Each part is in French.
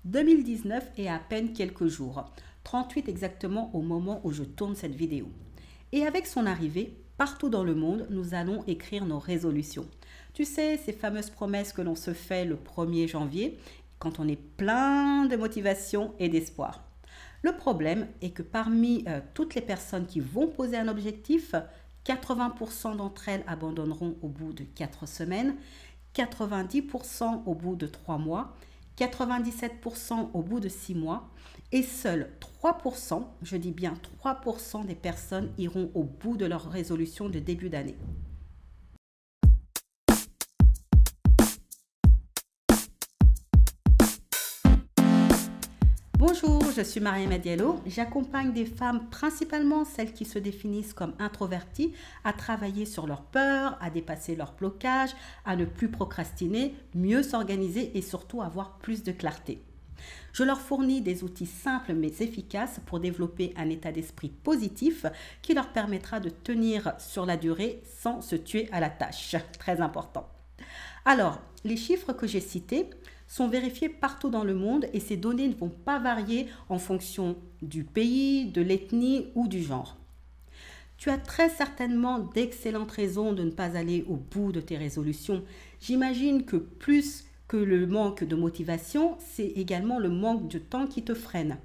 2019 est à peine quelques jours, 38 exactement au moment où je tourne cette vidéo. Et avec son arrivée, partout dans le monde, nous allons écrire nos résolutions. Tu sais, ces fameuses promesses que l'on se fait le 1er janvier, quand on est plein de motivation et d'espoir. Le problème est que parmi toutes les personnes qui vont poser un objectif, 80% d'entre elles abandonneront au bout de 4 semaines, 90% au bout de 3 mois, 97% au bout de 6 mois et seuls 3%, je dis bien 3% des personnes iront au bout de leur résolution de début d'année. Bonjour, je suis Mariama Diallo. J'accompagne des femmes, principalement celles qui se définissent comme introverties, à travailler sur leurs peurs, à dépasser leurs blocages, à ne plus procrastiner, mieux s'organiser et surtout avoir plus de clarté. Je leur fournis des outils simples mais efficaces pour développer un état d'esprit positif qui leur permettra de tenir sur la durée sans se tuer à la tâche. Très important. Alors, les chiffres que j'ai cités sont vérifiés partout dans le monde et ces données ne vont pas varier en fonction du pays, de l'ethnie ou du genre. Tu as très certainement d'excellentes raisons de ne pas aller au bout de tes résolutions. J'imagine que plus que le manque de motivation, c'est également le manque de temps qui te freine.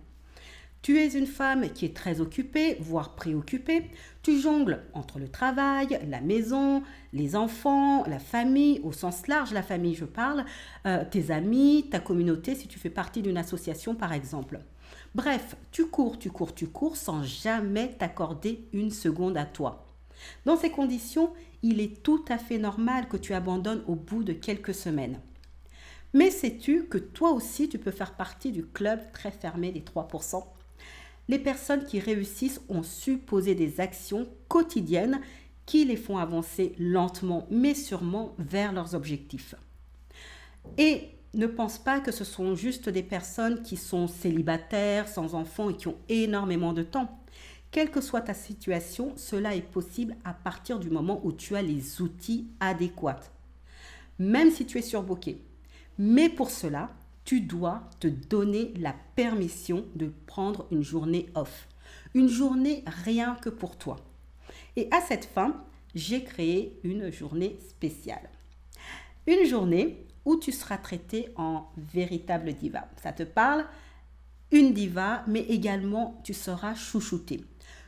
Tu es une femme qui est très occupée, voire préoccupée. Tu jongles entre le travail, la maison, les enfants, la famille, au sens large, la famille je parle, tes amis, ta communauté si tu fais partie d'une association par exemple. Bref, tu cours sans jamais t'accorder une seconde à toi. Dans ces conditions, il est tout à fait normal que tu abandonnes au bout de quelques semaines. Mais sais-tu que toi aussi tu peux faire partie du club très fermé des 3%? Les personnes qui réussissent ont su poser des actions quotidiennes qui les font avancer lentement mais sûrement vers leurs objectifs. Et ne pense pas que ce sont juste des personnes qui sont célibataires, sans enfants et qui ont énormément de temps. Quelle que soit ta situation, cela est possible à partir du moment où tu as les outils adéquats. Même si tu es surbooké. Mais pour cela, tu dois te donner la permission de prendre une journée off. Une journée rien que pour toi. Et à cette fin, j'ai créé une journée spéciale. Une journée où tu seras traitée en véritable diva. Ça te parle? Une diva, mais également tu seras chouchoutée.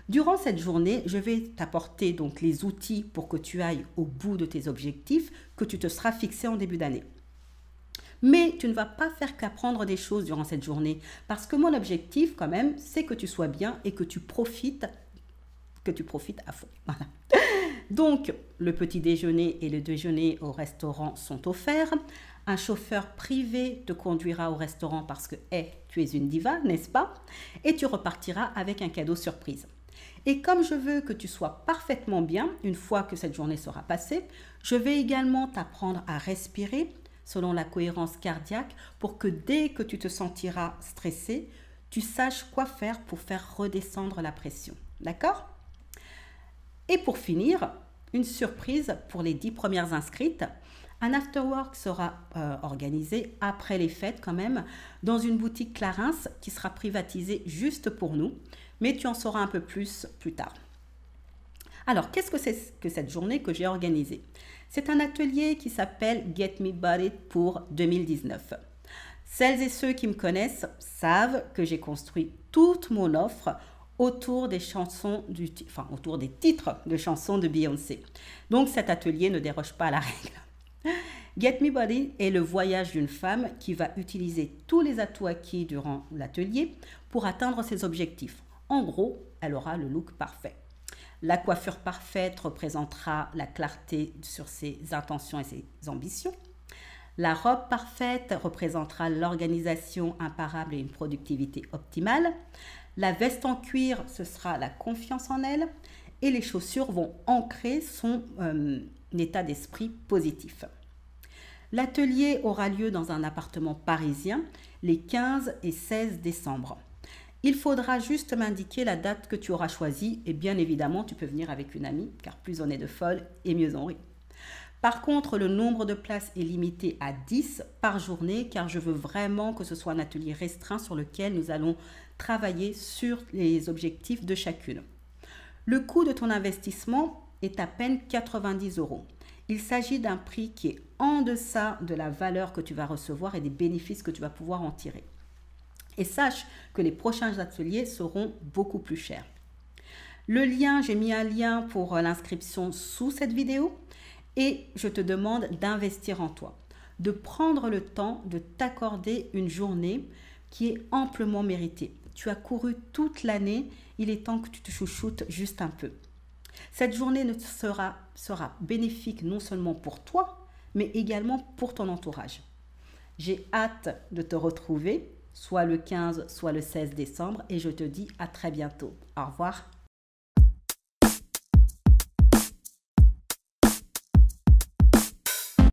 Durant cette journée, je vais t'apporter donc les outils pour que tu ailles au bout de tes objectifs que tu te seras fixé en début d'année. Mais tu ne vas pas faire qu'apprendre des choses durant cette journée parce que mon objectif quand même, c'est que tu sois bien et que tu profites à fond. Voilà. Donc, le petit déjeuner et le déjeuner au restaurant sont offerts. Un chauffeur privé te conduira au restaurant parce que tu es une diva, n'est-ce pas? Et tu repartiras avec un cadeau surprise. Et comme je veux que tu sois parfaitement bien une fois que cette journée sera passée, je vais également t'apprendre à respirer selon la cohérence cardiaque pour que dès que tu te sentiras stressé, tu saches quoi faire pour faire redescendre la pression. D'accord? Et pour finir, une surprise pour les 10 premières inscrites. Un afterwork sera organisé après les fêtes quand même dans une boutique Clarins qui sera privatisée juste pour nous, mais tu en sauras un peu plus tard. Alors, qu'est-ce que c'est que cette journée que j'ai organisée? C'est un atelier qui s'appelle Get Me Bodied pour 2019. Celles et ceux qui me connaissent savent que j'ai construit toute mon offre autour des titres de chansons de Beyoncé. Donc cet atelier ne déroge pas à la règle. Get Me Bodied est le voyage d'une femme qui va utiliser tous les atouts acquis durant l'atelier pour atteindre ses objectifs. En gros, elle aura le look parfait. La coiffure parfaite représentera la clarté sur ses intentions et ses ambitions. La robe parfaite représentera l'organisation imparable et une productivité optimale. La veste en cuir, ce sera la confiance en elle. Et les chaussures vont ancrer son état d'esprit positif. L'atelier aura lieu dans un appartement parisien les 15 et 16 décembre. Il faudra juste m'indiquer la date que tu auras choisie et bien évidemment, tu peux venir avec une amie car plus on est de folles et mieux on rit. Par contre, le nombre de places est limité à 10 par journée car je veux vraiment que ce soit un atelier restreint sur lequel nous allons travailler sur les objectifs de chacune. Le coût de ton investissement est à peine 90 €. Il s'agit d'un prix qui est en deçà de la valeur que tu vas recevoir et des bénéfices que tu vas pouvoir en tirer. Et sache que les prochains ateliers seront beaucoup plus chers. J'ai mis un lien pour l'inscription sous cette vidéo et je te demande d'investir en toi, de prendre le temps de t'accorder une journée qui est amplement méritée. Tu as couru toute l'année, il est temps que tu te chouchoutes juste un peu. Cette journée sera bénéfique non seulement pour toi, mais également pour ton entourage. J'ai hâte de te retrouver, soit le 15, soit le 16 décembre, et je te dis à très bientôt. Au revoir.